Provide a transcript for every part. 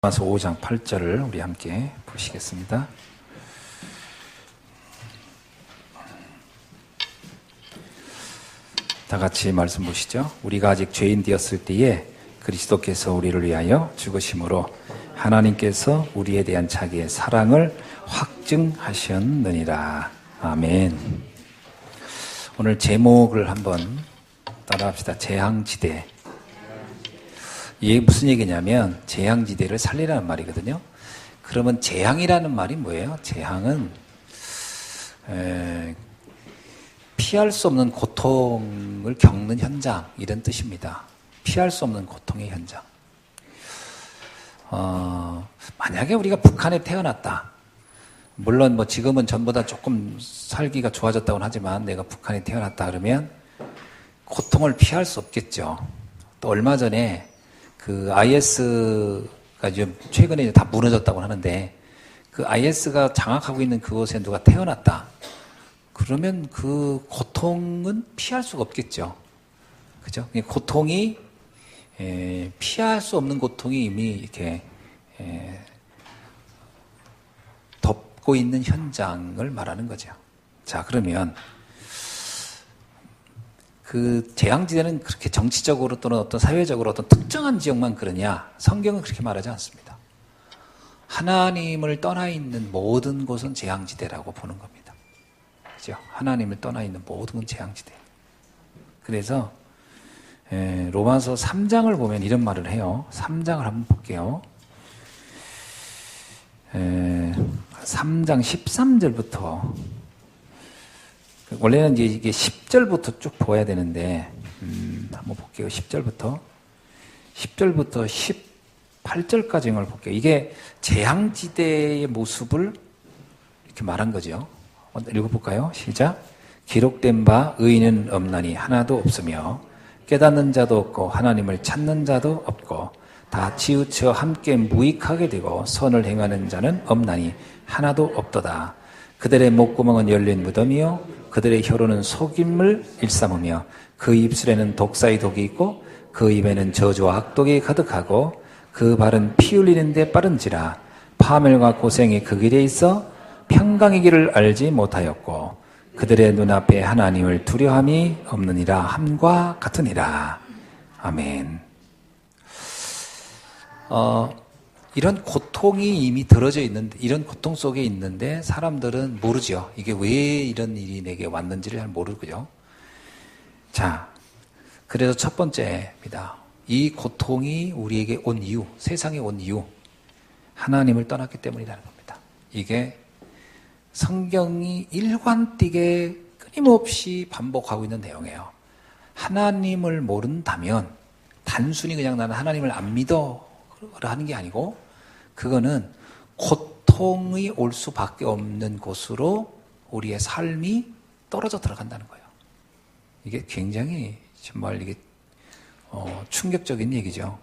로마서 5장 8절을 우리 함께 보시겠습니다. 다 같이 말씀 보시죠. 우리가 아직 죄인 되었을 때에 그리스도께서 우리를 위하여 죽으심으로 하나님께서 우리에 대한 자기의 사랑을 확증하셨느니라. 아멘. 오늘 제목을 한번 따라합시다. 재앙지대. 이게 무슨 얘기냐면 재앙지대를 살리라는 말이거든요. 그러면 재앙이라는 말이 뭐예요? 재앙은 피할 수 없는 고통을 겪는 현장, 이런 뜻입니다. 피할 수 없는 고통의 현장. 만약에 우리가 북한에 태어났다. 물론 뭐 지금은 전보다 조금 살기가 좋아졌다고는 하지만 내가 북한에 태어났다 그러면 고통을 피할 수 없겠죠. 또 얼마 전에 그 IS가 좀 최근에 다 무너졌다고 하는데 그 IS가 장악하고 있는 그곳에 누가 태어났다. 그러면 그 고통은 피할 수가 없겠죠. 그죠? 고통이 피할 수 없는 고통이 이미 이렇게 덮고 있는 현장을 말하는 거죠. 자, 그러면 그 재앙지대는 그렇게 정치적으로 또는 어떤 사회적으로 어떤 특정한 지역만 그러냐? 성경은 그렇게 말하지 않습니다. 하나님을 떠나 있는 모든 곳은 재앙지대라고 보는 겁니다. 그죠? 하나님을 떠나 있는 모든 건 재앙지대. 그래서 로마서 3장을 보면 이런 말을 해요. 3장을 한번 볼게요. 3장 13절부터 원래는 이게 10절부터 쭉 보아야 되는데 한번 볼게요. 10절부터 18절까지 볼게요. 이게 재앙지대의 모습을 이렇게 말한 거죠. 읽어볼까요? 시작. 기록된 바 의인은 없나니 하나도 없으며 깨닫는 자도 없고 하나님을 찾는 자도 없고 다 치우쳐 함께 무익하게 되고 선을 행하는 자는 없나니 하나도 없도다. 그들의 목구멍은 열린 무덤이요 그들의 혀로는 속임을 일삼으며 그 입술에는 독사의 독이 있고 그 입에는 저주와 악독이 가득하고 그 발은 피 흘리는 데 빠른지라 파멸과 고생이 그 길에 있어 평강의 길을 알지 못하였고 그들의 눈앞에 하나님을 두려움이 없느니라 함과 같으니라. 아멘. 이런 고통이 이미 들어져 있는데, 이런 고통 속에 있는데 사람들은 모르죠. 이게 왜 이런 일이 내게 왔는지를 잘 모르고요. 자, 그래서 첫 번째입니다. 이 고통이 우리에게 온 이유, 세상에 온 이유, 하나님을 떠났기 때문이라는 겁니다. 이게 성경이 일관되게 끊임없이 반복하고 있는 내용이에요. 하나님을 모른다면 단순히 그냥 나는 하나님을 안 믿어 하는 게 아니고 그거는 고통이 올 수밖에 없는 곳으로 우리의 삶이 떨어져 들어간다는 거예요. 이게 굉장히 정말 이게 충격적인 얘기죠.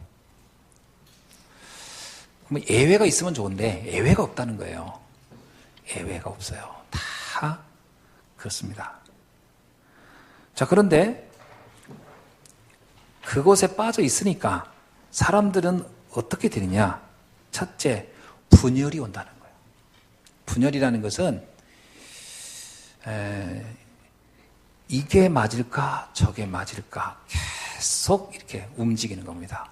그럼 예외가 있으면 좋은데 예외가 없다는 거예요. 예외가 없어요. 다 그렇습니다. 자, 그런데 그곳에 빠져 있으니까 사람들은 어떻게 되느냐? 첫째, 분열이 온다는 거예요. 분열이라는 것은 이게 맞을까 저게 맞을까 계속 이렇게 움직이는 겁니다.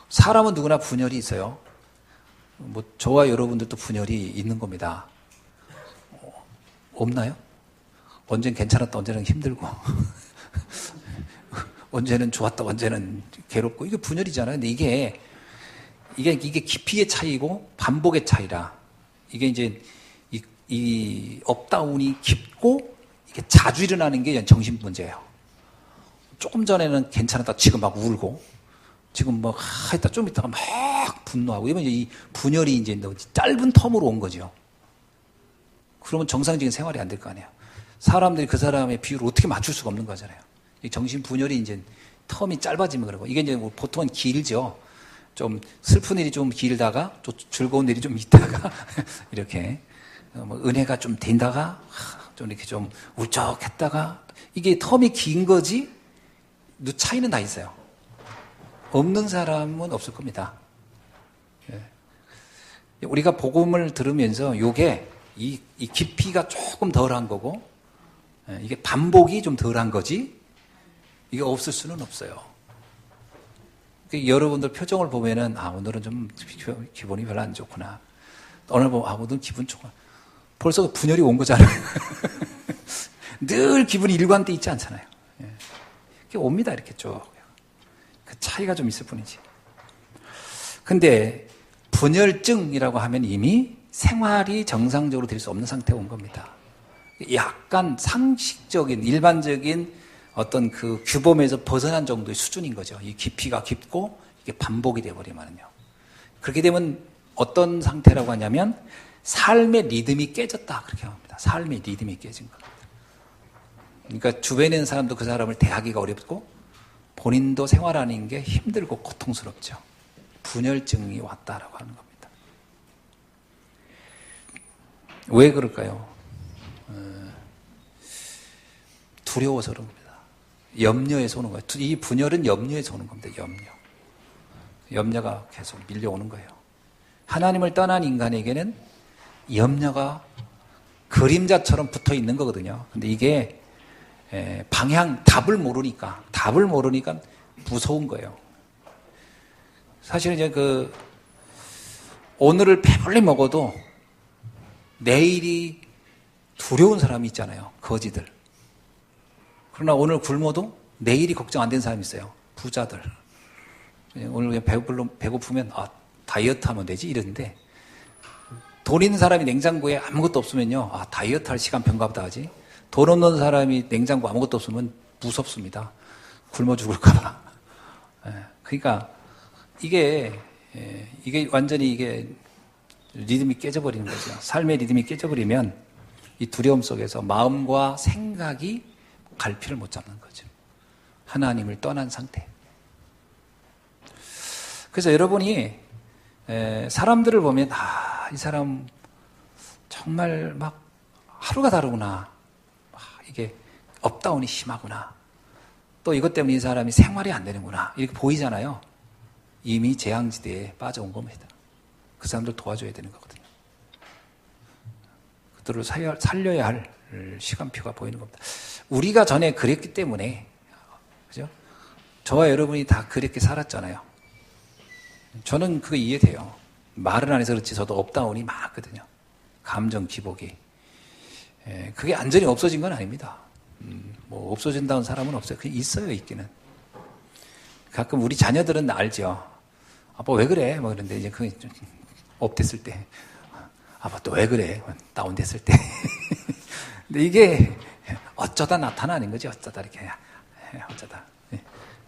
사람은 누구나 분열이 있어요. 뭐 저와 여러분들도 분열이 있는 겁니다. 없나요? 언제는 괜찮았다, 언제는 힘들고 언제는 좋았다, 언제는 괴롭고, 이게 분열이잖아요. 근데 이게 깊이의 차이고 반복의 차이라, 이게 이제 이 업다운이 깊고 이게 자주 일어나는 게 정신 문제예요. 조금 전에는 괜찮았다, 지금 막 울고, 지금 막 했다, 좀 있다가 막 분노하고, 이러면 이 분열이 이제 짧은 텀으로 온 거죠. 그러면 정상적인 생활이 안 될 거 아니에요. 사람들이 그 사람의 비율을 어떻게 맞출 수가 없는 거잖아요. 정신 분열이 이제 텀이 짧아지면 그러고, 이게 이제 보통은 길죠. 좀 슬픈 일이 좀 길다가 또 즐거운 일이 좀 있다가 이렇게 뭐 은혜가 좀 된다가 좀 이렇게 좀 울적했다가, 이게 텀이 긴 거지 차이는 다 있어요. 없는 사람은 없을 겁니다. 우리가 복음을 들으면서 요게 이 깊이가 조금 덜한 거고, 이게 반복이 좀 덜한 거지, 이게 없을 수는 없어요. 여러분들 표정을 보면은, 오늘은 좀 기분이 별로 안 좋구나. 오늘 보면, 오늘 기분 좋구나. 벌써 분열이 온 거잖아요. 늘 기분이 일관돼 있지 않잖아요. 이게 옵니다, 이렇게 쭉. 그 차이가 좀 있을 뿐이지. 근데, 분열증이라고 하면 이미 생활이 정상적으로 될 수 없는 상태에 온 겁니다. 약간 상식적인, 일반적인 어떤 그 규범에서 벗어난 정도의 수준인 거죠. 이 깊이가 깊고 이게 반복이 되어버리면요. 그렇게 되면 어떤 상태라고 하냐면 삶의 리듬이 깨졌다, 그렇게 합니다. 삶의 리듬이 깨진 겁니다. 그러니까 주변에 있는 사람도 그 사람을 대하기가 어렵고 본인도 생활하는 게 힘들고 고통스럽죠. 분열증이 왔다라고 하는 겁니다. 왜 그럴까요? 두려워서 그런 겁니다. 염려에서 오는 거예요. 이 분열은 염려에서 오는 겁니다. 염려가 계속 밀려오는 거예요. 하나님을 떠난 인간에게는 염려가 그림자처럼 붙어 있는 거거든요. 근데 이게 답을 모르니까 무서운 거예요. 사실은 이제 오늘을 배불리 먹어도 내일이 두려운 사람이 있잖아요. 거지들. 그러나 오늘 굶어도 내일이 걱정 안 되는 사람이 있어요. 부자들. 오늘 배고프면, 다이어트 하면 되지, 이러는데, 돈 있는 사람이 냉장고에 아무것도 없으면요, 다이어트 할 시간 평가보다 하지. 돈 없는 사람이 냉장고 아무것도 없으면 무섭습니다. 굶어 죽을까봐. 그러니까, 이게 완전히 이게 리듬이 깨져버리는 거죠. 삶의 리듬이 깨져버리면 이 두려움 속에서 마음과 생각이 갈피를 못 잡는 거죠. 하나님을 떠난 상태. 그래서 여러분이 사람들을 보면 이 사람 정말 막 하루가 다르구나. 이게 업다운이 심하구나. 또 이것 때문에 이 사람이 생활이 안 되는구나. 이렇게 보이잖아요. 이미 재앙지대에 빠져온 겁니다. 그 사람들 도와줘야 되는 거거든요. 그들을 살려야 할 시간표가 보이는 겁니다. 우리가 전에 그랬기 때문에, 그죠? 저와 여러분이 다 그렇게 살았잖아요. 저는 그거 이해돼요. 말은 안 해서 그렇지 저도 업다운이 많았거든요. 감정 기복이. 그게 완전히 없어진 건 아닙니다. 뭐 없어진다는 사람은 없어요. 그냥 있어요, 있기는. 가끔 우리 자녀들은 알죠. 아빠 왜 그래? 뭐 그런데 이제 그게 좀 업됐을 때, 아빠 또 왜 그래? 다운됐을 때. 근데 이게 어쩌다 나타나는 거지, 어쩌다 이렇게. 어쩌다.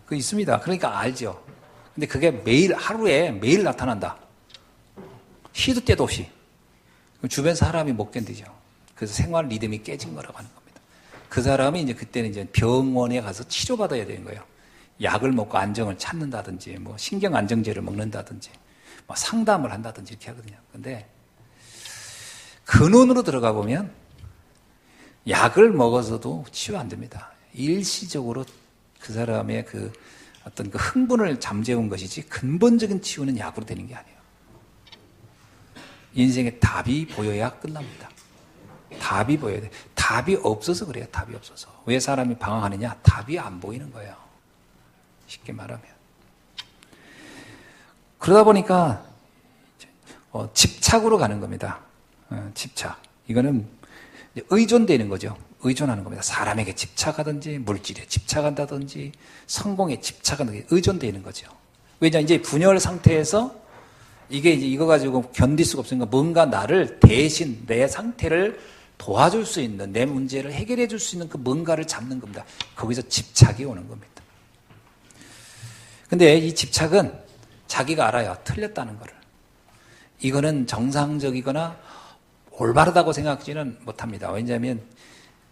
그거 있습니다. 그러니까 알죠. 근데 그게 하루에 매일 나타난다. 시도 때도 없이. 주변 사람이 못 견디죠. 그래서 생활 리듬이 깨진 거라고 하는 겁니다. 그 사람이 이제 그때는 이제 병원에 가서 치료받아야 되는 거예요. 약을 먹고 안정을 찾는다든지, 뭐 신경 안정제를 먹는다든지, 뭐 상담을 한다든지 이렇게 하거든요. 근데 근원으로 들어가 보면 약을 먹어서도 치유 안 됩니다. 일시적으로 그 사람의 어떤 흥분을 잠재운 것이지 근본적인 치유는 약으로 되는 게 아니에요. 인생에 답이 보여야 끝납니다. 답이 보여야 돼. 답이 없어서 그래요. 답이 없어서. 왜 사람이 방황하느냐? 답이 안 보이는 거예요. 쉽게 말하면. 그러다 보니까 집착으로 가는 겁니다. 집착. 이거는 의존되는 거죠. 의존하는 겁니다. 사람에게 집착하든지 물질에 집착한다든지 성공에 집착하든지 의존되는 거죠. 왜냐 이제 분열 상태에서 이게 이제 이거 가지고 견딜 수가 없으니까 뭔가 나를 대신 내 상태를 도와줄 수 있는 내 문제를 해결해 줄 수 있는 그 뭔가를 잡는 겁니다. 거기서 집착이 오는 겁니다. 근데 이 집착은 자기가 알아요. 틀렸다는 거를. 이거는 정상적이거나 올바르다고 생각하지는 못합니다. 왜냐하면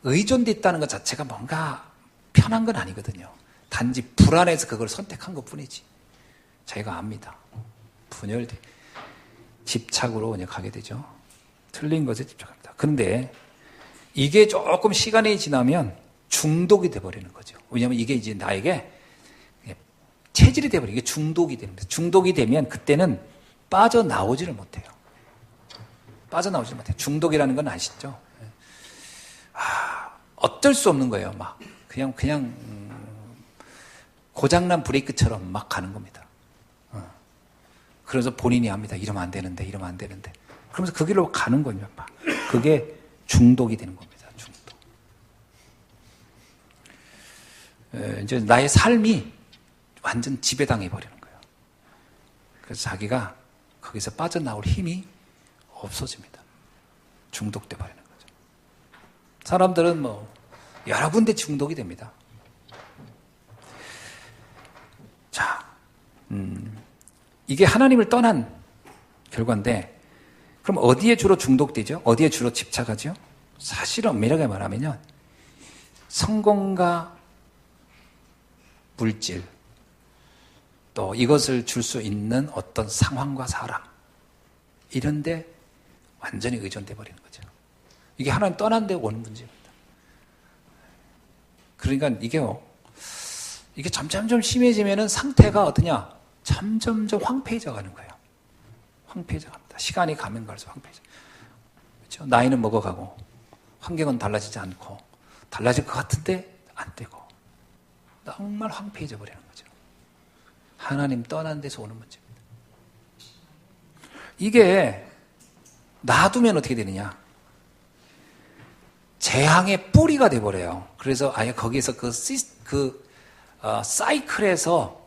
의존됐다는 것 자체가 뭔가 편한 건 아니거든요. 단지 불안해서 그걸 선택한 것 뿐이지. 자기가 압니다. 분열돼. 집착으로 그냥 가게 되죠. 틀린 것에 집착합니다. 그런데 이게 조금 시간이 지나면 중독이 돼버리는 거죠. 왜냐하면 이게 이제 나에게 체질이 돼버리고 이게 중독이 되는 거죠. 중독이 되면 그때는 빠져나오지를 못해요. 빠져나오지를 못해요. 중독이라는 건 아시죠? 어쩔 수 없는 거예요. 막 그냥 고장난 브레이크처럼 막 가는 겁니다. 그래서 본인이 합니다. 이러면 안 되는데, 이러면 안 되는데. 그러면서 그 길로 가는 거죠. 막. 그게 중독이 되는 겁니다. 중독. 이제 나의 삶이 완전 지배당해 버리는 거예요. 그래서 자기가 거기서 빠져나올 힘이 없어집니다. 중독돼 버리는 거죠. 사람들은 뭐 여러 군데 중독이 됩니다. 자, 이게 하나님을 떠난 결과인데, 그럼 어디에 주로 중독되죠? 어디에 주로 집착하죠? 사실은 엄밀하게 말하면요, 성공과 물질, 또 이것을 줄 수 있는 어떤 상황과 사람, 이런데 완전히 의존돼 버리는 거죠. 이게 하나님 떠난 데 오는 문제입니다. 그러니까 이게 점점 심해지면은 상태가 어떠냐? 점점점 황폐해져 가는 거예요. 황폐해져 갑니다. 시간이 가면 갈수록 황폐해져. 그렇죠? 나이는 먹어가고 환경은 달라지지 않고 달라질 것 같은데 안 되고 정말 황폐해져 버리는 거죠. 하나님 떠난 데서 오는 문제입니다. 이게 놔두면 어떻게 되느냐? 재앙의 뿌리가 돼버려요. 그래서 아예 거기에서 사이클에서,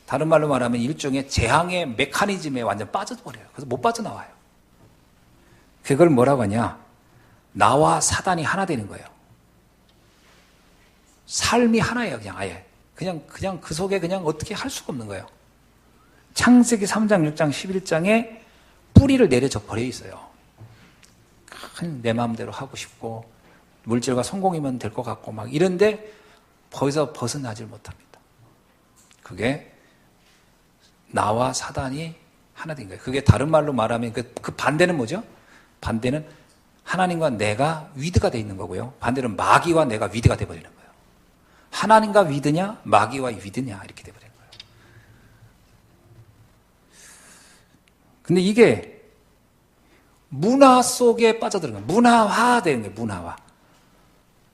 다른 말로 말하면 일종의 재앙의 메커니즘에 완전 빠져버려요. 그래서 못 빠져나와요. 그걸 뭐라고 하냐? 나와 사단이 하나 되는 거예요. 삶이 하나예요, 그냥 아예. 그냥 그 속에 그냥 어떻게 할 수가 없는 거예요. 창세기 3장, 6장, 11장에 뿌리를 내려져 버려 있어요. 내 마음대로 하고 싶고 물질과 성공이면 될 것 같고 막 이런데 거기서 벗어나질 못합니다. 그게 나와 사단이 하나 된 거예요. 그게 다른 말로 말하면 그 반대는 뭐죠? 반대는 하나님과 내가 위드가 돼 있는 거고요. 반대는 마귀와 내가 위드가 돼 버리는 거예요. 하나님과 위드냐, 마귀와 위드냐 이렇게 돼 버리는 거예요. 근데 이게 문화 속에 빠져들어가는 거예요. 문화화되는 거예요. 문화화.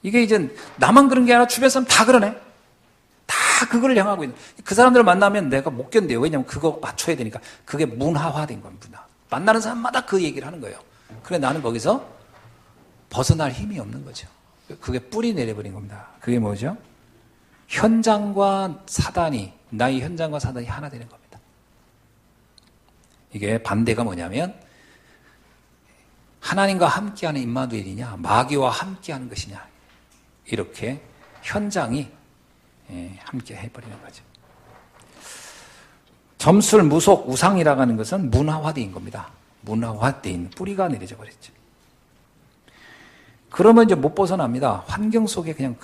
이게 이제 나만 그런 게 아니라 주변 사람 다 그러네. 다 그걸 향하고 있는. 그 사람들을 만나면 내가 못 견뎌요. 왜냐하면 그거 맞춰야 되니까. 그게 문화화된 거예요. 문화. 만나는 사람마다 그 얘기를 하는 거예요. 그래 나는 거기서 벗어날 힘이 없는 거죠. 그게 뿌리 내려버린 겁니다. 그게 뭐죠? 현장과 사단이, 나의 현장과 사단이 하나 되는 겁니다. 이게 반대가 뭐냐면 하나님과 함께하는 임마누엘이냐 마귀와 함께하는 것이냐, 이렇게 현장이 함께 해버리는 거죠. 점술, 무속, 우상이라고 하는 것은 문화화된 겁니다. 문화화된 뿌리가 내려져 버렸죠. 그러면 이제 못 벗어납니다. 환경 속에 그냥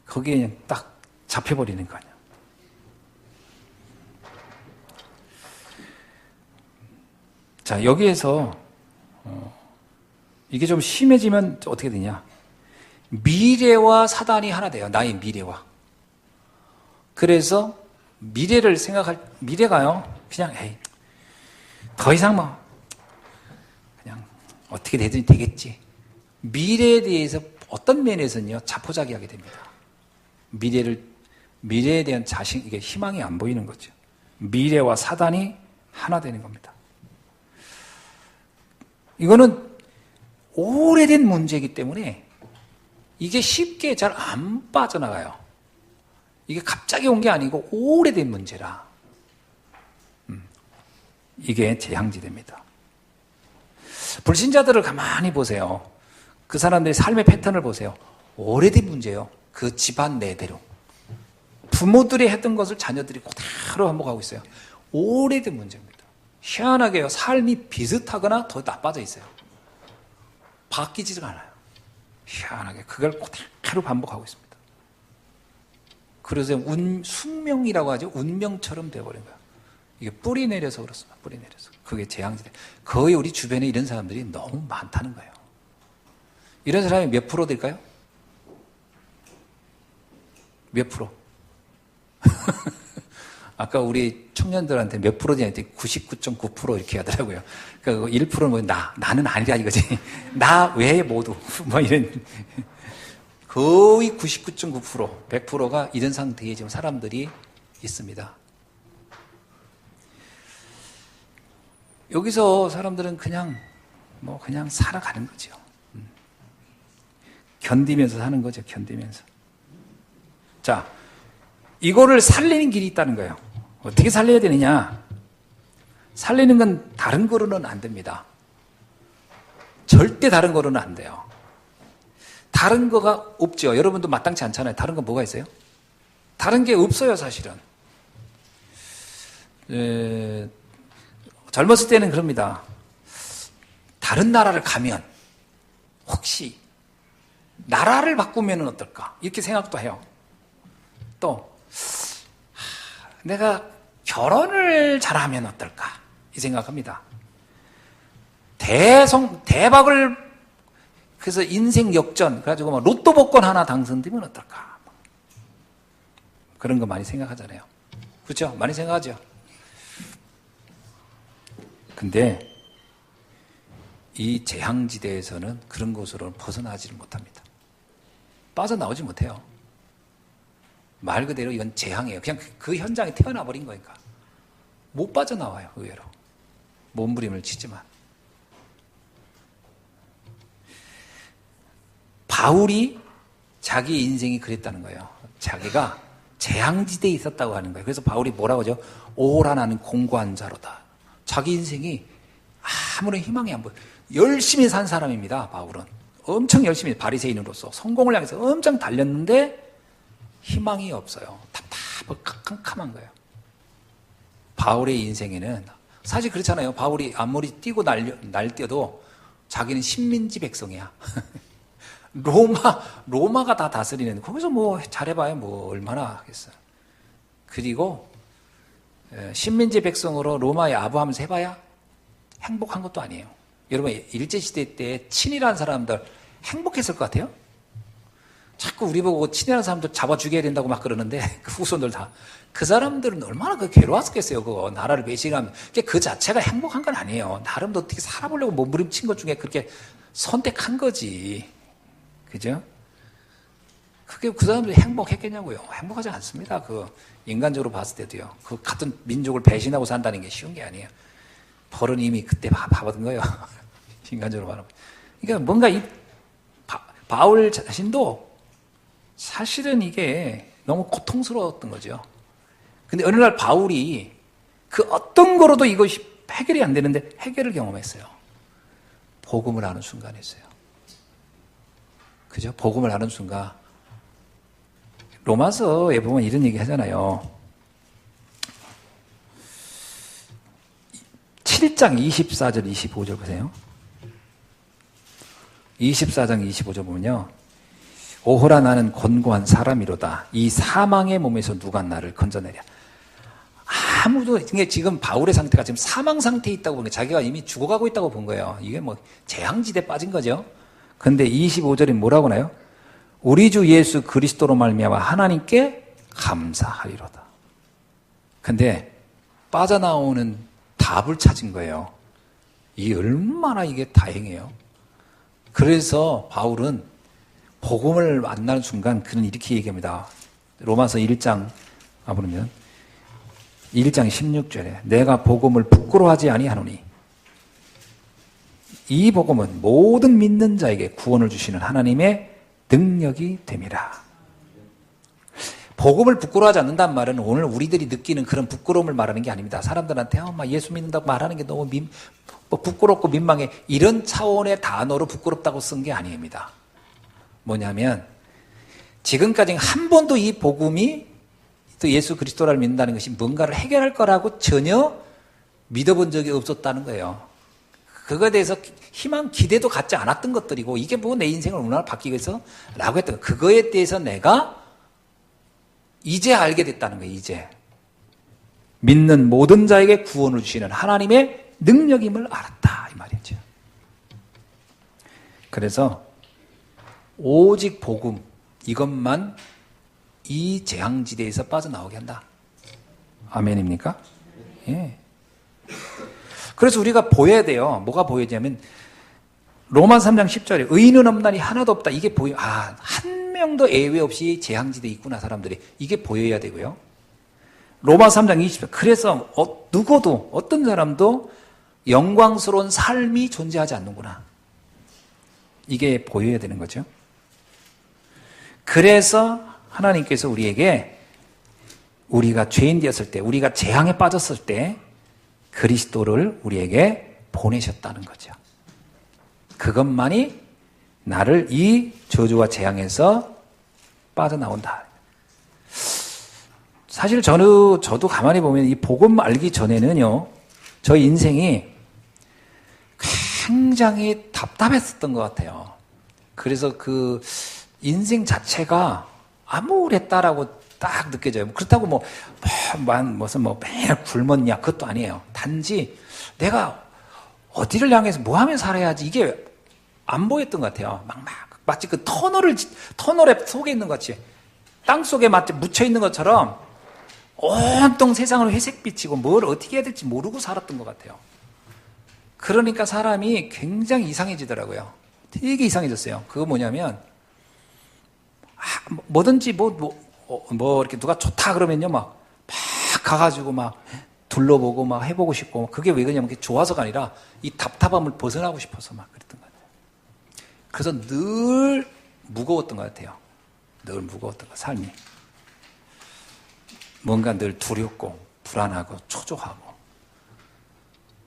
거기에 그냥 딱 잡혀버리는 거 아니야. 자, 여기에서 이게 좀 심해지면 어떻게 되냐? 미래와 사단이 하나 돼요. 나의 미래와. 그래서 미래를 미래가요. 그냥 더 이상 그냥 어떻게 되든 되겠지. 미래에 대해서 어떤 면에서는요, 자포자기하게 됩니다. 미래에 대한 이게 희망이 안 보이는 거죠. 미래와 사단이 하나 되는 겁니다. 이거는 오래된 문제이기 때문에 이게 쉽게 잘 안 빠져나가요. 이게 갑자기 온 게 아니고 오래된 문제라. 이게 재앙지대입니다. 불신자들을 가만히 보세요. 그 사람들의 삶의 패턴을 보세요. 오래된 문제예요. 그 집안 내대로. 부모들이 했던 것을 자녀들이 그대로 반복하고 있어요. 오래된 문제입니다. 희한하게요. 삶이 비슷하거나 더 나빠져 있어요. 바뀌지가 않아요. 희한하게 그걸 그대로 반복하고 있습니다. 그래서 숙명이라고 하죠. 운명처럼 되어버린 거예요. 이게 뿌리 내려서 그렇습니다. 뿌리 내려서. 그게 재앙지대. 거의 우리 주변에 이런 사람들이 너무 많다는 거예요. 이런 사람이 몇 프로 될까요? 몇 프로? 아까 우리 청년들한테 몇 프로냐 했더니 99.9% 이렇게 하더라고요. 그러니까 1%는 뭐 나는 아니라 이거지. 나 외에 모두. 뭐 이런. 거의 99.9%, 100%가 이런 상태에 지금 사람들이 있습니다. 여기서 사람들은 그냥 살아가는 거죠. 견디면서 사는 거죠, 견디면서. 자, 이거를 살리는 길이 있다는 거예요. 어떻게 살려야 되느냐? 살리는 건 다른 거로는 안 됩니다. 절대 다른 거로는 안 돼요. 다른 거가 없죠. 여러분도 마땅치 않잖아요. 다른 건 뭐가 있어요? 다른 게 없어요, 사실은. 젊었을 때는 그럽니다. 다른 나라를 가면 혹시 나라를 바꾸면 어떨까? 이렇게 생각도 해요. 또 내가 결혼을 잘하면 어떨까? 이 생각합니다. 대박을 그래서 인생 역전 그래가지고 막 로또 복권 하나 당선되면 어떨까? 그런 거 많이 생각하잖아요. 그렇죠? 많이 생각하죠. 근데 이 재앙지대에서는 그런 곳으로는 벗어나지를 못합니다. 빠져나오지 못해요. 말 그대로 이건 재앙이에요. 그냥 그 현장에 태어나 버린 거니까. 못 빠져나와요, 의외로. 몸부림을 치지만. 바울이 자기 인생이 그랬다는 거예요. 자기가 재앙지대에 있었다고 하는 거예요. 그래서 바울이 뭐라고 하죠? 오라 나는 공고한 자로다. 자기 인생이 아무런 희망이 안 보여요. 열심히 산 사람입니다, 바울은. 엄청 열심히 바리새인으로서 성공을 향해서 엄청 달렸는데 희망이 없어요. 답답하고 캄캄한 거예요. 바울의 인생에는 사실 그렇잖아요. 바울이 아무리 뛰고 날뛰어도 자기는 식민지 백성이야. 로마가 다 다스리는 거기서 뭐 잘해봐야 뭐 얼마나 하겠어요. 그리고 식민지 백성으로 로마에 아부하면서 해봐야 행복한 것도 아니에요. 여러분 일제시대 때 친일한 사람들 행복했을 것 같아요? 자꾸 우리 보고 친일한 사람들 잡아 죽여야 된다고 막 그러는데 그 후손들 다 그 사람들은 얼마나 괴로웠겠어요. 그거 나라를 배신하면 그 자체가 행복한 건 아니에요. 나름도 어떻게 살아보려고 몸부림친 것 중에 그렇게 선택한 거지. 그죠? 그게 그 사람들이 행복했겠냐고요. 행복하지 않습니다. 그 인간적으로 봤을 때도요. 그 같은 민족을 배신하고 산다는 게 쉬운 게 아니에요. 벌은 이미 그때 봐버린 거예요. 인간적으로 말하면. 그러니까 뭔가 이 바울 자신도 사실은 이게 너무 고통스러웠던 거죠. 근데 어느 날 바울이 그 어떤 거로도 이것이 해결이 안 되는데 해결을 경험했어요. 복음을 아는 순간이었어요. 그죠? 복음을 아는 순간. 로마서에 보면 이런 얘기 하잖아요. 7장 24절 25절 보세요. 24장 25절 보면요. 오호라 나는 곤고한 사람이로다. 이 사망의 몸에서 누가 나를 건져내랴. 아무도 지금 바울의 상태가 지금 사망 상태에 있다고 본 거예요. 자기가 이미 죽어가고 있다고 본 거예요. 이게 뭐 재앙지대에 빠진 거죠. 근데 25절이 뭐라고 하나요? 우리 주 예수 그리스도로 말미암아 하나님께 감사하리로다. 근데 빠져나오는 답을 찾은 거예요. 이게 얼마나 이게 다행이에요. 그래서 바울은 복음을 만나는 순간 그는 이렇게 얘기합니다. 로마서 1장 가보면 1장 16절에 내가 복음을 부끄러워하지 아니하노니 이 복음은 모든 믿는 자에게 구원을 주시는 하나님의 능력이 됨이라. 복음을 부끄러워하지 않는다는 말은 오늘 우리들이 느끼는 그런 부끄러움을 말하는 게 아닙니다. 사람들한테 예수 믿는다고 말하는 게 너무 부끄럽고 민망해. 이런 차원의 단어로 부끄럽다고 쓴 게 아닙니다. 뭐냐면 지금까지 한 번도 이 복음이 또 예수 그리스도를 믿는다는 것이 뭔가를 해결할 거라고 전혀 믿어본 적이 없었다는 거예요. 그거에 대해서 희망, 기대도 갖지 않았던 것들이고 이게 뭐 내 인생을 얼마나 바뀌겠어? 라고 했던 거. 그거에 대해서 내가 이제 알게 됐다는 거예요. 이제 믿는 모든 자에게 구원을 주시는 하나님의 능력임을 알았다 이 말이죠. 그래서 오직 복음 이것만 이 재앙지대에서 빠져나오게 한다. 아멘입니까? 예. 그래서 우리가 보여야 돼요. 뭐가 보여야냐면 로마서 3장 10절에 의인은 없나니 하나도 없다. 이게 한 명도 예외 없이 재앙지대에 있구나 사람들이. 이게 보여야 되고요. 로마서 3장 20절 그래서 누구도 어떤 사람도 영광스러운 삶이 존재하지 않는구나. 이게 보여야 되는 거죠. 그래서 하나님께서 우리에게 우리가 죄인 되었을 때, 우리가 재앙에 빠졌을 때 그리스도를 우리에게 보내셨다는 거죠. 그것만이 나를 이 저주와 재앙에서 빠져나온다. 사실 저도 가만히 보면 이 복음 알기 전에는요, 저 인생이 굉장히 답답했었던 것 같아요. 그래서 그 인생 자체가 암울했다라고 딱 느껴져요. 그렇다고 무슨 매일 굶었냐 그것도 아니에요. 단지 내가 어디를 향해서 뭐 하면 살아야지 이게 안 보였던 것 같아요. 마치 그 터널에 속에 있는 것 같이 땅 속에 마치 묻혀 있는 것처럼 온통 세상을 회색빛이고 뭘 어떻게 해야 될지 모르고 살았던 것 같아요. 그러니까 사람이 굉장히 이상해지더라고요. 되게 이상해졌어요. 그거 뭐냐면 뭐든지 이렇게 누가 좋다 그러면요 막 가가지고 막 둘러보고 막 해보고 싶고 그게 왜 그러냐면 그게 좋아서가 아니라 이 답답함을 벗어나고 싶어서 막 그랬던 것 같아요. 그래서 늘 무거웠던 것 같아요. 늘 무거웠던 것 삶이. 뭔가 늘 두렵고 불안하고 초조하고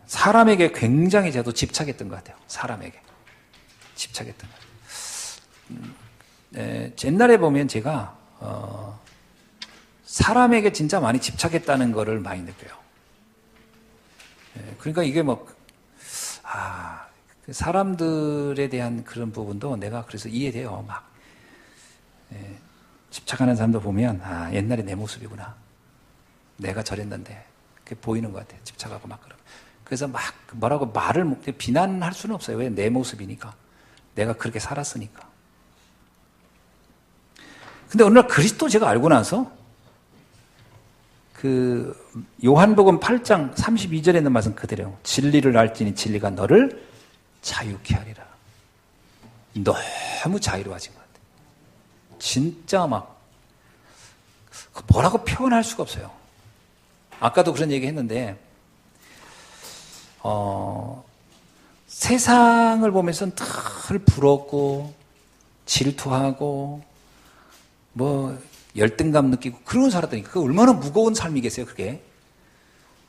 사람에게 굉장히 저도 집착했던 것 같아요. 사람에게 집착했던 것 같아요. 옛날에 보면 제가 사람에게 진짜 많이 집착했다는 거를 많이 느껴요. 그러니까 이게 그 사람들에 대한 그런 부분도 내가 그래서 이해돼요. 집착하는 사람도 보면 옛날에 내 모습이구나. 내가 저랬는데 그게 보이는 것 같아요. 집착하고 막 그러면. 그래서 뭐라고 비난할 수는 없어요. 왜? 내 모습이니까. 내가 그렇게 살았으니까. 근데 어느 날 그리스도 제가 알고 나서 그 요한복음 8장 32절에 있는 말씀 그대로 진리를 알지니 진리가 너를 자유케 하리라. 너무 자유로워진 것 같아요. 진짜 뭐라고 표현할 수가 없어요. 아까도 그런 얘기 했는데 세상을 보면서 늘 부럽고 질투하고 열등감 느끼고 그런 살았더니 그게 얼마나 무거운 삶이겠어요, 그게.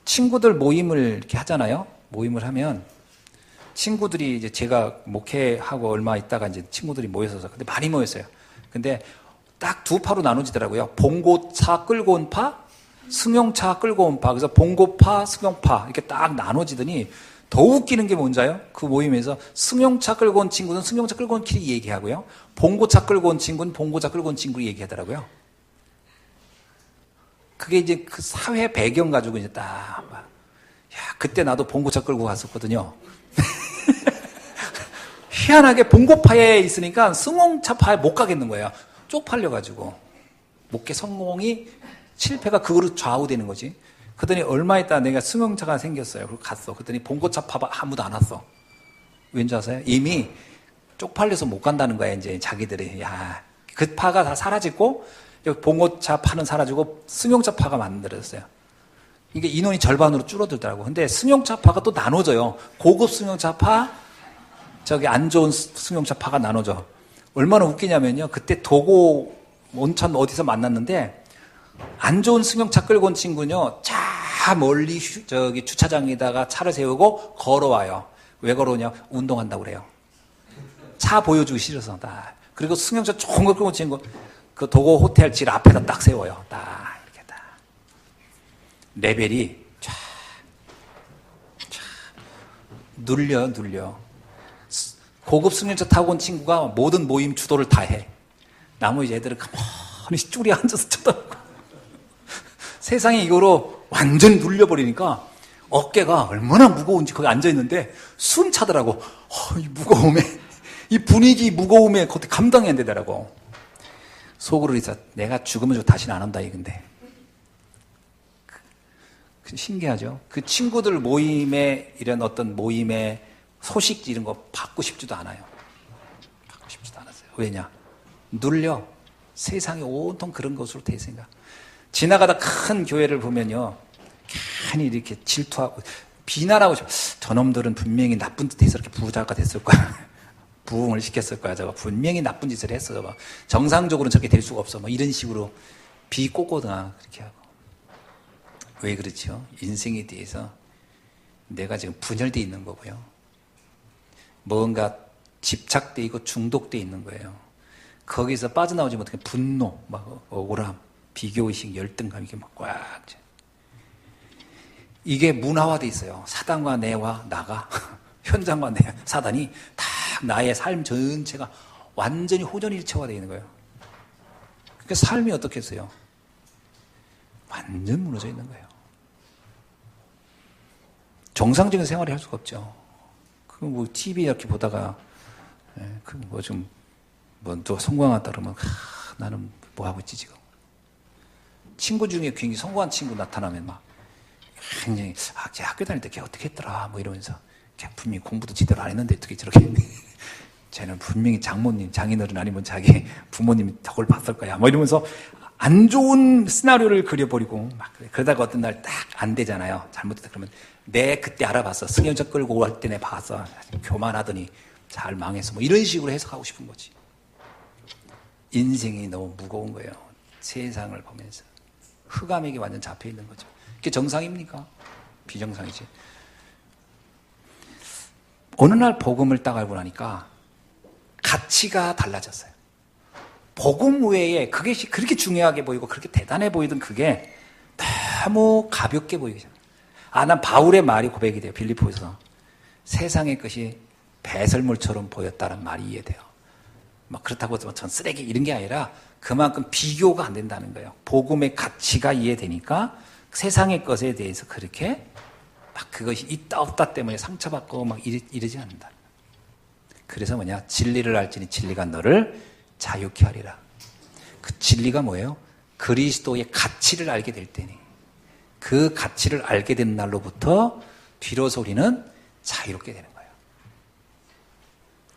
친구들 모임을 이렇게 하잖아요. 모임을 하면 친구들이 이제 제가 목회하고 얼마 있다가 이제 친구들이 모여서 근데 많이 모였어요. 근데 딱 두 파로 나눠지더라고요. 봉고차 끌고 온 파, 승용차 끌고 온 파. 그래서 봉고파, 승용파 이렇게 딱 나눠지더니 더 웃기는 게 뭔지 알아요? 그 모임에서 승용차 끌고 온 친구는 승용차 끌고 온 끼리 얘기하고요. 봉고차 끌고 온 친구는 봉고차 끌고 온 친구를 얘기하더라고요. 그게 이제 그 사회 배경 가지고 이제 그때 나도 봉고차 끌고 갔었거든요. 희한하게 봉고파에 있으니까 승용차파에 못 가겠는 거예요. 쪽팔려가지고. 목회 성공이 실패가 그거로 좌우되는 거지. 그러더니 얼마 있다 내가 승용차가 생겼어요. 그리고 갔어. 그랬더니 봉고차 파 아무도 안 왔어. 왠지 아세요? 이미 쪽팔려서 못 간다는 거야, 이제 자기들이. 그 파가 다 사라지고, 봉고차 파는 사라지고, 승용차 파가 만들어졌어요. 이게 인원이 절반으로 줄어들더라고. 근데 승용차 파가 또 나눠져요. 고급 승용차 파, 안 좋은 승용차 파가 나눠져. 얼마나 웃기냐면요. 그때 도고 온천 어디서 만났는데, 안 좋은 승용차 끌고 온 친구는요, 멀리 주차장에다가 차를 세우고 걸어와요. 왜 걸어오냐? 운동한다고 그래요. 차 보여주기 싫어서. 그리고 승용차 좋은 걸 끌고 온 친구, 그 도고 호텔 질 앞에다 딱 세워요. 이렇게 레벨이 눌려. 고급 승용차 타고 온 친구가 모든 모임 주도를 다 해. 나머지 애들은 가만히 쭈리 앉아서 쳐다보고. 세상에 이거로 완전히 눌려버리니까 어깨가 얼마나 무거운지 거기 앉아있는데 숨 차더라고. 이 무거움에, 이 분위기 무거움에 그것도 감당이 안 되더라고. 속으로 해서 내가 죽으면 다시는 안 한다 이건데. 신기하죠. 그 친구들 모임에 이런 어떤 모임의 소식 이런 거 받고 싶지도 않아요. 받고 싶지도 않았어요. 왜냐? 눌려. 세상이 온통 그런 것으로 돼 있으니까. 지나가다 큰 교회를 보면요, 괜히 이렇게 질투하고 비난하고 저놈들은 분명히 나쁜 짓 해서 이렇게 부자가 됐을 거야. 부흥을 시켰을 거야. 저거 분명히 나쁜 짓을 했어. 저거 정상적으로는 저렇게 될 수가 없어. 뭐 이런 식으로 비꼬거나 그렇게 하고. 왜 그렇죠? 인생에 대해서 내가 지금 분열되어 있는 거고요. 뭔가 집착되어 있고 중독되어 있는 거예요. 거기서 빠져나오지 못하게 분노, 막 억울함, 비교의식, 열등감 이게 막 꽉. 이게 문화화되어 있어요. 사단과 내와 나가, 현장과 내, 사단이 다 나의 삶 전체가 완전히 호전일체화되어 있는 거예요. 그러니까 삶이 어떻겠어요? 완전 무너져 있는 거예요. 정상적인 생활을 할 수가 없죠. 그 뭐 TV 이렇게 보다가 그 뭐 좀 뭐 누가 성공한다 그러면 나는 뭐 하고 있지 지금. 친구 중에 굉장히 성공한 친구 나타나면 막 굉장히 걔 학교 다닐 때 걔 어떻게 했더라 뭐 이러면서 걔 분명히 공부도 제대로 안 했는데 어떻게 저렇게 했니? 쟤는 분명히 장모님, 장인어른 아니면 자기 부모님이 덕을 봤을 거야 뭐 이러면서 안 좋은 시나리오를 그려버리고 막 그러다가 어떤 날 딱 안 되잖아요. 잘못했다 그러면 내 그때 알아봤어. 승용차 끌고 올 때 내 봤어. 교만하더니 잘 망했어. 뭐 이런 식으로 해석하고 싶은 거지. 인생이 너무 무거운 거예요. 세상을 보면서 흑암에게 완전 잡혀 있는 거죠. 그게 정상입니까? 비정상이지. 어느 날 복음을 딱 알고 나니까 가치가 달라졌어요. 복음 외에 그것이 그렇게 중요하게 보이고 그렇게 대단해 보이던 그게 너무 가볍게 보이죠. 난 바울의 말이 고백이 돼요. 빌립보에서. 세상의 것이 배설물처럼 보였다는 말이 이해돼요. 막 그렇다고 해서 전 쓰레기 이런 게 아니라 그만큼 비교가 안 된다는 거예요. 복음의 가치가 이해되니까 세상의 것에 대해서 그렇게 막 그것이 있다 없다 때문에 상처받고 막 이러지 않는다. 그래서 뭐냐? 진리를 알지니 진리가 너를 자유케 하리라. 그 진리가 뭐예요? 그리스도의 가치를 알게 될 때니 그 가치를 알게 된 날로부터 비로소 우리는 자유롭게 되는 거예요.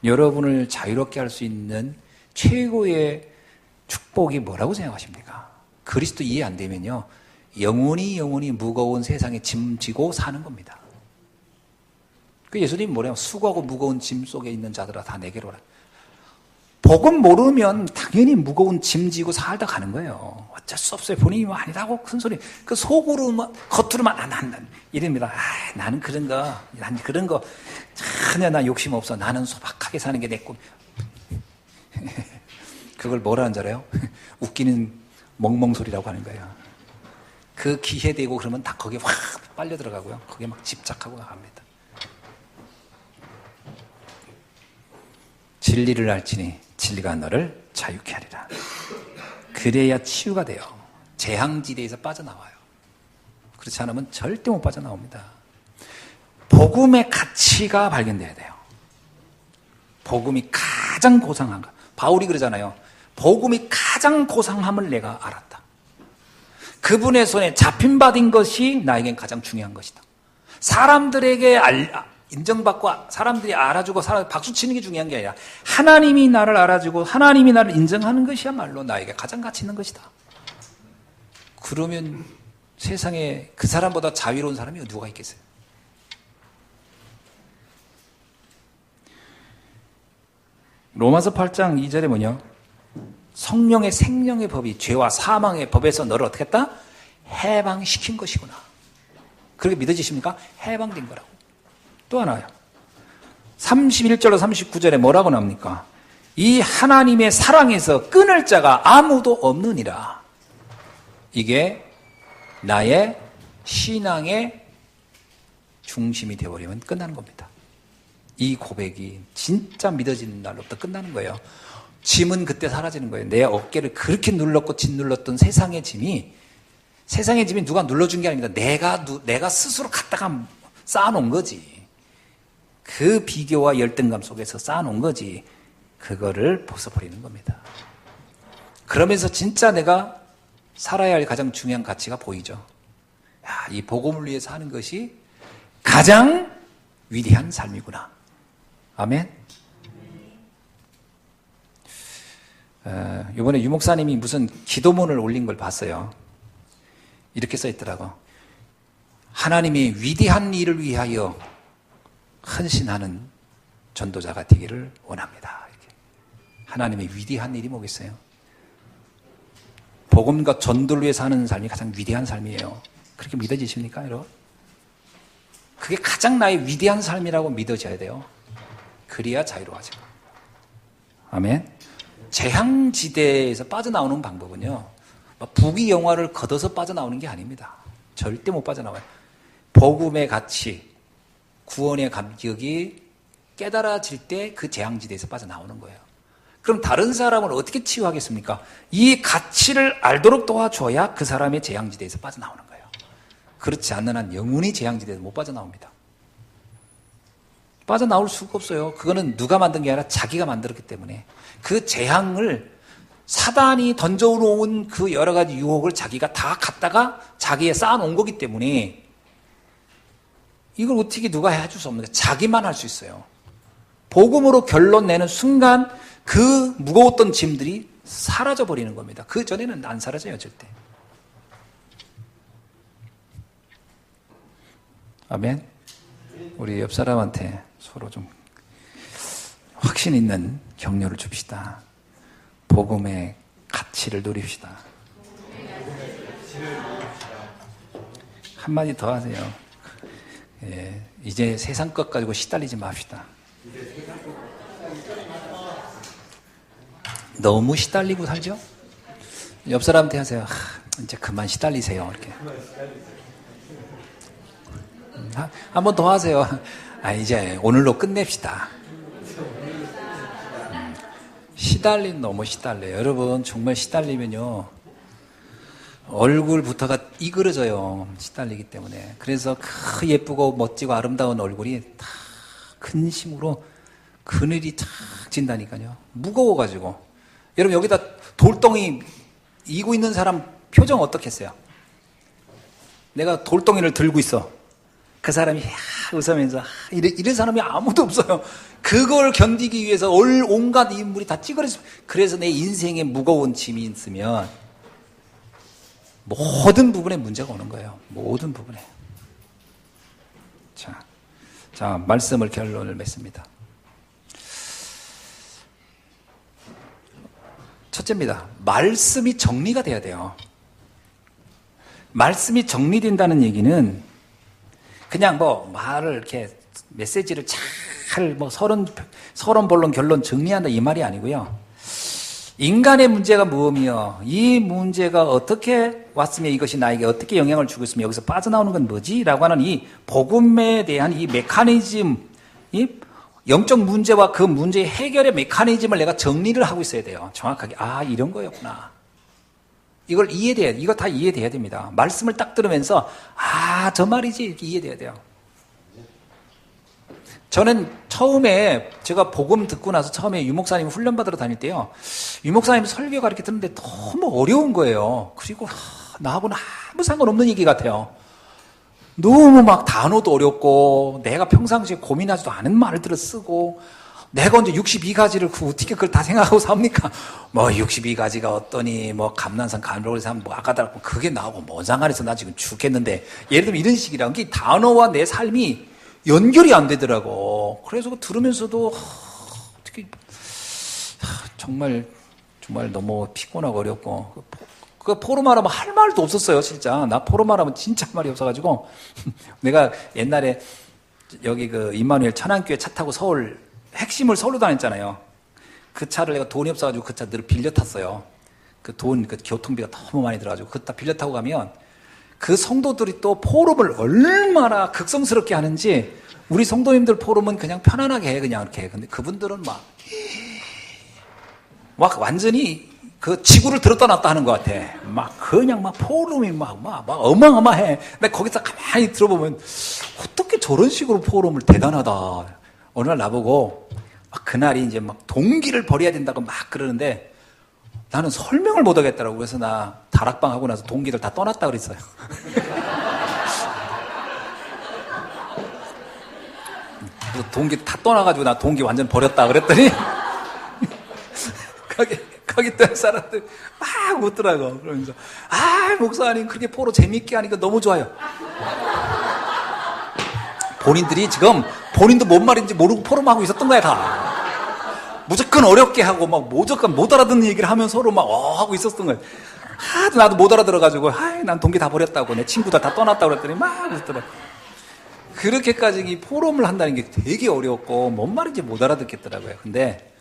여러분을 자유롭게 할 수 있는 최고의 축복이 뭐라고 생각하십니까? 그리스도 이해 안 되면요, 영원히 무거운 세상에 짐지고 사는 겁니다. 그 예수님이 뭐래요? 수고하고 무거운 짐 속에 있는 자들아 다 내게로 오라. 복음 모르면 당연히 무거운 짐 지고 살다 가는 거예요. 어쩔 수 없어요. 본인이 뭐 아니라고 큰 소리. 그 속으로만, 겉으로만 난 이럽니다. 나는 그런 거, 난 그런 거 전혀 나 욕심 없어. 나는 소박하게 사는 게 내 꿈. 그걸 뭐라 하는 줄 알아요? 웃기는 멍멍 소리라고 하는 거예요. 그 기회 되고 그러면 다 거기에 확 빨려 들어가고요. 거기에 막 집착하고 나갑니다. 진리를 알지니 진리가 너를 자유케 하리라. 그래야 치유가 돼요. 재앙지대에서 빠져나와요. 그렇지 않으면 절대 못 빠져나옵니다. 복음의 가치가 발견돼야 돼요. 복음이 가장 고상한 것. 바울이 그러잖아요. 복음이 가장 고상함을 내가 알았다. 그분의 손에 잡힌받은 것이 나에겐 가장 중요한 것이다. 사람들에게 인정받고 사람들이 알아주고 박수치는 게 중요한 게 아니라 하나님이 나를 알아주고 하나님이 나를 인정하는 것이야말로 나에게 가장 가치 있는 것이다. 그러면 세상에 그 사람보다 자유로운 사람이 누가 있겠어요? 로마서 8장 2절에 뭐냐? 성령의 생명의 법이 죄와 사망의 법에서 너를 어떻게 했다? 해방시킨 것이구나. 그렇게 믿어지십니까? 해방된 거라고. 또 하나요. 31절로 39절에 뭐라고 나옵니까? 이 하나님의 사랑에서 끊을 자가 아무도 없느니라. 이게 나의 신앙의 중심이 되어버리면 끝나는 겁니다. 이 고백이 진짜 믿어지는 날로부터 끝나는 거예요. 짐은 그때 사라지는 거예요. 내 어깨를 그렇게 눌렀고 짓눌렀던 세상의 짐이 누가 눌러준 게 아닙니다. 내가 스스로 갖다가 쌓아놓은 거지. 그 비교와 열등감 속에서 쌓아놓은 거지. 그거를 벗어버리는 겁니다. 그러면서 진짜 내가 살아야 할 가장 중요한 가치가 보이죠. 야, 이 복음을 위해서 하는 것이 가장 위대한 삶이구나. 아멘. 이번에 유 목사님이 무슨 기도문을 올린 걸 봤어요. 이렇게 써있더라고. 하나님의 위대한 일을 위하여 헌신하는 전도자가 되기를 원합니다. 이렇게. 하나님의 위대한 일이 뭐겠어요? 복음과 전도를 위해서 하는 삶이 가장 위대한 삶이에요. 그렇게 믿어지십니까, 여러분? 그게 가장 나의 위대한 삶이라고 믿어져야 돼요. 그래야 자유로워져. 아멘. 재앙지대에서 빠져나오는 방법은요, 부귀 영화를 걷어서 빠져나오는 게 아닙니다. 절대 못 빠져나와요. 복음의 가치, 구원의 감격이 깨달아질 때 그 재앙지대에서 빠져나오는 거예요. 그럼 다른 사람을 어떻게 치유하겠습니까? 이 가치를 알도록 도와줘야 그 사람의 재앙지대에서 빠져나오는 거예요. 그렇지 않는 한 영원히 재앙지대에서 못 빠져나옵니다. 빠져나올 수가 없어요. 그거는 누가 만든 게 아니라 자기가 만들었기 때문에. 그 재앙을 사단이 던져놓은 그 여러 가지 유혹을 자기가 다 갖다가 자기에 쌓아놓은 거기 때문에 이걸 어떻게 누가 해줄 수 없는 거예요. 자기만 할 수 있어요. 복음으로 결론 내는 순간 그 무거웠던 짐들이 사라져버리는 겁니다. 그 전에는 안 사라져요, 절대. 아멘. 우리 옆 사람한테 서로 좀 확신 있는 격려를 줍시다. 복음의 가치를 누립시다. 한마디 더 하세요. 예, 이제 세상 것 가지고 시달리지 맙시다. 너무 시달리고 살죠? 옆 사람한테 하세요. 이제 그만 시달리세요. 이렇게. 한 번 더 하세요. 이제 오늘로 끝냅시다. 너무 시달려요. 여러분, 정말 시달리면요, 얼굴부터가 이그러져요. 시달리기 때문에. 그래서 그 예쁘고 멋지고 아름다운 얼굴이 다 근심으로 그늘이 탁 진다니까요. 무거워가지고. 여러분, 여기다 돌덩이 이고 있는 사람 표정 어떻겠어요? 내가 돌덩이를 들고 있어. 그 사람이 웃으면서 이런 사람이 아무도 없어요. 그걸 견디기 위해서 온갖 인물이 다 찌그러져. 그래서 내 인생에 무거운 짐이 있으면 모든 부분에 문제가 오는 거예요. 모든 부분에. 자, 말씀을 결론을 맺습니다. 첫째입니다. 말씀이 정리가 돼야 돼요. 말씀이 정리된다는 얘기는 그냥 말을 이렇게 메시지를 잘 서론 본론 결론 정리한다 이 말이 아니고요. 인간의 문제가 무엇이며 이 문제가 어떻게 왔으며 이것이 나에게 어떻게 영향을 주고 있으며 여기서 빠져나오는 건 뭐지? 라고 하는 이 복음에 대한 이 메커니즘, 이 영적 문제와 그 문제의 해결의 메커니즘을 내가 정리를 하고 있어야 돼요. 정확하게. 이런 거였구나. 이걸 이해돼야, 이거 다 이해돼야 됩니다. 말씀을 딱 들으면서, 저 말이지, 이렇게 이해돼야 돼요. 저는 처음에, 제가 복음 듣고 나서 처음에 유 목사님 훈련받으러 다닐 때요, 유 목사님 설교가 이렇게 듣는데 너무 어려운 거예요. 그리고, 나하고는 아무 상관없는 얘기 같아요. 너무 막 단어도 어렵고, 내가 평상시에 고민하지도 않은 말들을 쓰고, 내가 언제 62가지를 어떻게 그걸 다 생각하고 삽니까? 62가지가 어떠니, 감난산 간로리산 아까다고 그게 나오고 뭔 상관있어. 나 지금 죽겠는데. 예를 들면 이런 식이라는 게 단어와 내 삶이 연결이 안 되더라고. 그래서 들으면서도 어떻게 정말 너무 피곤하고 어렵고 그 포럼하라면 할 말도 없었어요. 진짜 나 포럼하라면 진짜 할 말이 없어가지고 내가 옛날에 여기 그 임마누엘 천안교회 차 타고 핵심을 서울로 다녔잖아요. 그 차를 내가 돈이 없어가지고 그 차 늘 빌려 탔어요. 그 교통비가 너무 많이 들어가지고 그 차 빌려 타고 가면 그 성도들이 또 포럼을 얼마나 극성스럽게 하는지 우리 성도님들 포럼은 그냥 편안하게 해, 그냥 이렇게. 근데 그분들은 막 완전히 그 지구를 들었다 놨다 하는 것 같아. 그냥 포럼이 어마어마해. 근데 거기서 가만히 들어보면 어떻게 저런 식으로 포럼을 대단하다. 어느 날 나보고 그날이 이제 동기를 버려야 된다고 그러는데 나는 설명을 못 하겠더라고. 그래서 나 다락방 하고 나서 동기들 다 떠났다 그랬어요. 동기 다 떠나가지고 나 동기 완전 버렸다 그랬더니 거기 있던 사람들 막 웃더라고. 그러면서 목사님 그렇게 포로 재밌게 하니까 너무 좋아요. 본인들이 지금 본인도 뭔 말인지 모르고 포럼하고 있었던 거야 다. 무조건 어렵게 하고 막 무조건 못 알아듣는 얘기를 하면 서로 막 하고 있었던 거야. 하도 나도 못 알아들어가지고 난 동기 다 버렸다고 내 친구들 다 떠났다고 그랬더니 막 웃더라고. 그렇게까지 이 포럼을 한다는 게 되게 어려웠고 뭔 말인지 못 알아듣겠더라고요. 근데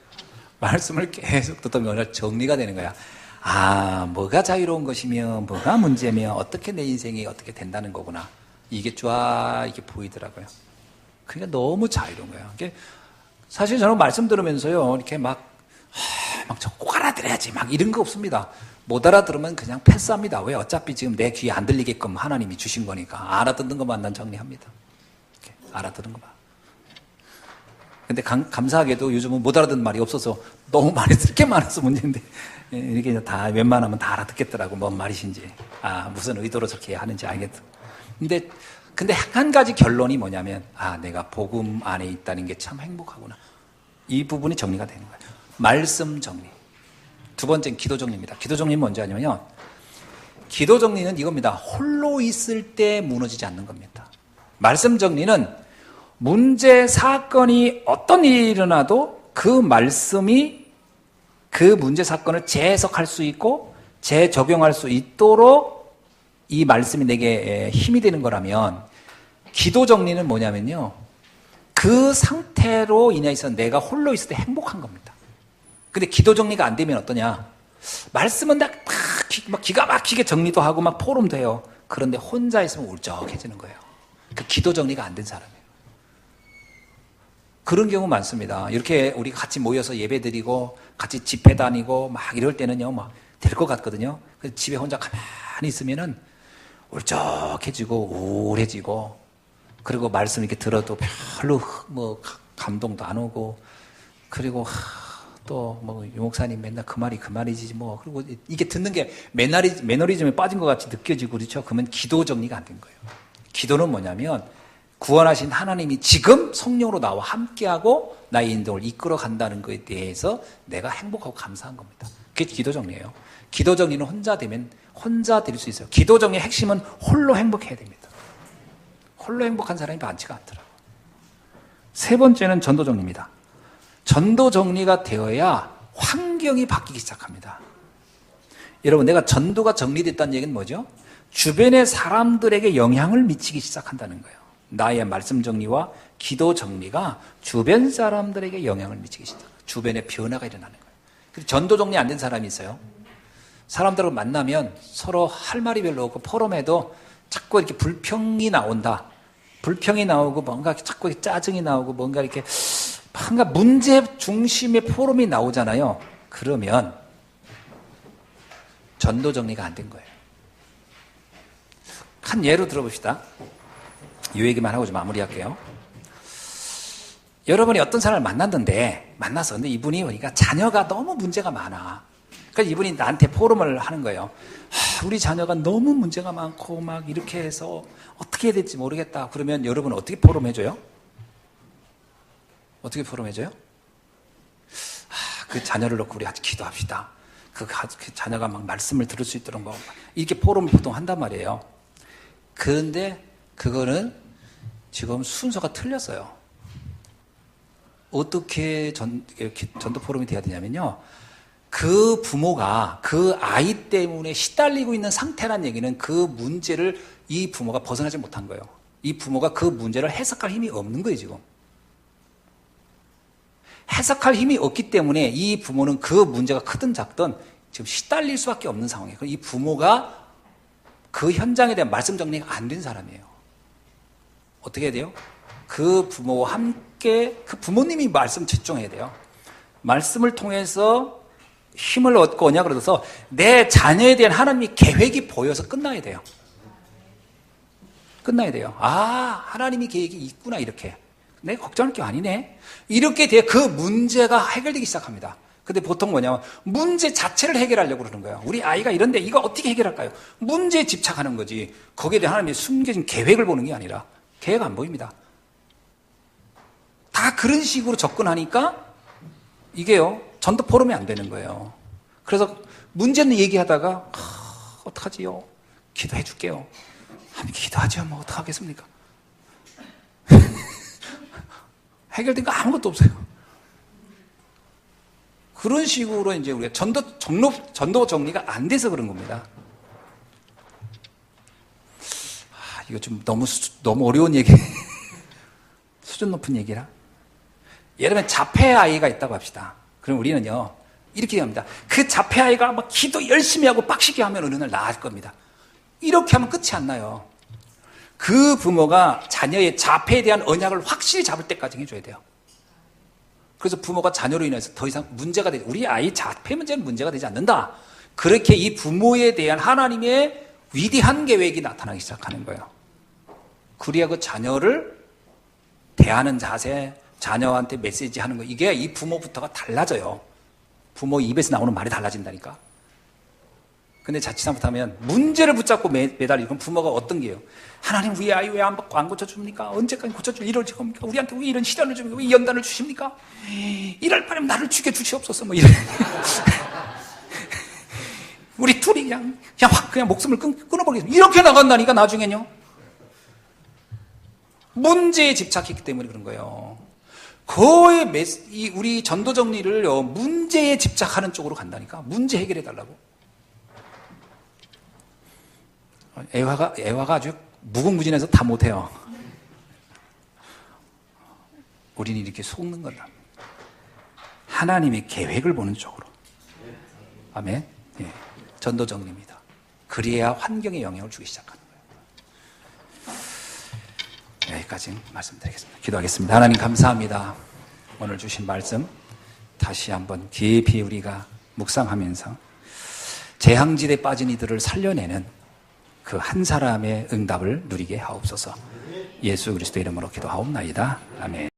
말씀을 계속 듣다 보면 정리가 되는 거야. 뭐가 자유로운 것이며 뭐가 문제며 어떻게 내 인생이 어떻게 된다는 거구나. 이게 쫙 이게 보이더라고요. 그러니까 너무 자유로운 거예요. 사실 저는 말씀 들으면서요, 이렇게 막 저 꼭 알아들어야지 막 이런 거 없습니다. 못 알아들으면 그냥 패스합니다. 왜? 어차피 지금 내 귀에 안 들리게끔 하나님이 주신 거니까. 알아듣는 것만 난 정리합니다. 알아듣는 것만. 근데 감사하게도 요즘은 못 알아듣는 말이 없어서 너무 많이 들을 게 많아서 문제인데, 이렇게 다 웬만하면 다 알아듣겠더라고. 뭔 말이신지. 무슨 의도로 저렇게 하는지 알겠다. 근데 한 가지 결론이 뭐냐면, 내가 복음 안에 있다는 게 참 행복하구나. 이 부분이 정리가 되는 거예요. 말씀 정리. 두 번째는 기도 정리입니다. 기도 정리는 뭔지 아냐면요. 기도 정리는 이겁니다. 홀로 있을 때 무너지지 않는 겁니다. 말씀 정리는 문제, 사건이 어떤 일이 일어나도 그 말씀이 그 문제, 사건을 재해석할 수 있고 재적용할 수 있도록 이 말씀이 내게 힘이 되는 거라면, 기도 정리는 뭐냐면요. 그 상태로 인해서 내가 홀로 있을 때 행복한 겁니다. 근데 기도 정리가 안 되면 어떠냐? 말씀은 막 기가 막히게 정리도 하고 막 포럼도 해요. 그런데 혼자 있으면 울적해지는 거예요. 그 기도 정리가 안 된 사람이에요. 그런 경우 많습니다. 이렇게 우리 같이 모여서 예배 드리고 같이 집회 다니고 막 이럴 때는요, 막 될 것 같거든요. 그래서 집에 혼자 가만히 있으면은 울적해지고 우울해지고, 그리고 말씀 이렇게 들어도 별로 뭐 감동도 안 오고, 그리고 또 뭐 유목사님 맨날 그 말이지 뭐, 그리고 이게 듣는 게 매너리즘에 빠진 것 같이 느껴지고, 그렇죠? 그러면 기도 정리가 안 된 거예요. 기도는 뭐냐면 구원하신 하나님이 지금 성령으로 나와 함께하고 나의 인생을 이끌어 간다는 것에 대해서 내가 행복하고 감사한 겁니다. 그게 기도 정리예요. 기도 정리는 혼자 되면 혼자 될 수 있어요. 기도 정리의 핵심은 홀로 행복해야 됩니다. 홀로 행복한 사람이 많지가 않더라고요. 세 번째는 전도 정리입니다. 전도 정리가 되어야 환경이 바뀌기 시작합니다. 여러분, 내가 전도가 정리됐다는 얘기는 뭐죠? 주변의 사람들에게 영향을 미치기 시작한다는 거예요. 나의 말씀 정리와 기도 정리가 주변 사람들에게 영향을 미치기 시작해요. 주변에 변화가 일어나는 거예요. 그리고 전도 정리 안 된 사람이 있어요. 사람들하고 만나면 서로 할 말이 별로 없고 포럼에도 자꾸 이렇게 불평이 나온다. 불평이 나오고 뭔가 자꾸 짜증이 나오고 뭔가 이렇게 뭔가 문제 중심의 포럼이 나오잖아요. 그러면 전도 정리가 안 된 거예요. 한 예로 들어봅시다. 이 얘기만 하고 좀 마무리할게요. 여러분이 어떤 사람을 만나서 근데 이분이 보니까 자녀가 너무 문제가 많아. 그래서 이분이 나한테 포럼을 하는 거예요. 우리 자녀가 너무 문제가 많고 막 이렇게 해서 어떻게 해야 될지 모르겠다. 그러면 여러분 어떻게 포럼해줘요? 어떻게 포럼해줘요? 그 자녀를 놓고 우리 같이 기도합시다. 그 자녀가 막 말씀을 들을 수 있도록 뭐 이렇게 포럼을 보통 한단 말이에요. 그런데 그거는 지금 순서가 틀렸어요. 어떻게 전도 포럼이 돼야 되냐면요. 그 부모가 그 아이 때문에 시달리고 있는 상태란 얘기는 그 문제를 이 부모가 벗어나지 못한 거예요. 이 부모가 그 문제를 해석할 힘이 없는 거예요, 지금. 해석할 힘이 없기 때문에 이 부모는 그 문제가 크든 작든 지금 시달릴 수밖에 없는 상황이에요. 이 부모가 그 현장에 대한 말씀 정리가 안 된 사람이에요. 어떻게 해야 돼요? 그 부모와 함께 그 부모님이 말씀 집중해야 돼요. 말씀을 통해서 힘을 얻고 오냐 그래서 내 자녀에 대한 하나님의 계획이 보여서 끝나야 돼요. 끝나야 돼요. 하나님이 계획이 있구나 이렇게. 내가 걱정할 게 아니네. 이렇게 돼 그 문제가 해결되기 시작합니다. 근데 보통 뭐냐면 문제 자체를 해결하려고 그러는 거예요. 우리 아이가 이런데 이거 어떻게 해결할까요? 문제에 집착하는 거지. 거기에 대한 하나님의 숨겨진 계획을 보는 게 아니라 계획 안 보입니다. 다 그런 식으로 접근하니까 이게요, 전도 포럼이 안 되는 거예요. 그래서 문제는 얘기하다가, 어떡하지요? 기도해 줄게요. 기도하죠. 뭐, 어떡하겠습니까? 해결된 거 아무것도 없어요. 그런 식으로 이제 우리가 전도 정리가 안 돼서 그런 겁니다. 이거 좀 너무 어려운 얘기, 수준 높은 얘기라. 예를 들면 자폐 아이가 있다고 합시다. 그럼 우리는요, 이렇게 합니다. 그 자폐 아이가 막 기도 열심히 하고 빡시게 하면 어느 날 나을 겁니다. 이렇게 하면 끝이 안 나요. 그 부모가 자녀의 자폐에 대한 언약을 확실히 잡을 때까지 해줘야 돼요. 그래서 부모가 자녀로 인해서 더 이상 문제가 되지, 우리 아이 자폐 문제는 문제가 되지 않는다. 그렇게 이 부모에 대한 하나님의 위대한 계획이 나타나기 시작하는 거예요. 그래야 그 자녀를 대하는 자세, 자녀한테 메시지 하는 거, 이게 이 부모부터가 달라져요. 부모 입에서 나오는 말이 달라진다니까. 근데 자칫 잘못하면 문제를 붙잡고 매달리고, 그럼 부모가 어떤 게요? 하나님, 우리 아이 왜 안 고쳐줍니까? 언제까지 고쳐줄 일을 겁니까? 우리한테 왜 이런 시련을 줍니까? 왜 연단을 주십니까? 이럴 바면 나를 죽여주시옵소서. 뭐 이래. 우리 둘이 그냥 목숨을 끊어버리겠습니다. 이렇게 나간다니까, 나중엔요. 문제에 집착했기 때문에 그런 거예요. 거의 우리 전도 정리를요, 문제에 집착하는 쪽으로 간다니까. 문제 해결해 달라고. 애화가 아주 무궁무진해서 다 못해요. 우리는 이렇게 속는 거다. 하나님의 계획을 보는 쪽으로. 아멘. 예. 전도 정리입니다. 그래야 환경에 영향을 주기 시작하는 거예요. 여기까지 말씀드리겠습니다. 기도하겠습니다. 하나님 감사합니다. 오늘 주신 말씀 다시 한번 깊이 우리가 묵상하면서 재앙지대에 빠진 이들을 살려내는 그 한 사람의 응답을 누리게 하옵소서. 예수 그리스도 이름으로 기도하옵나이다. 아멘.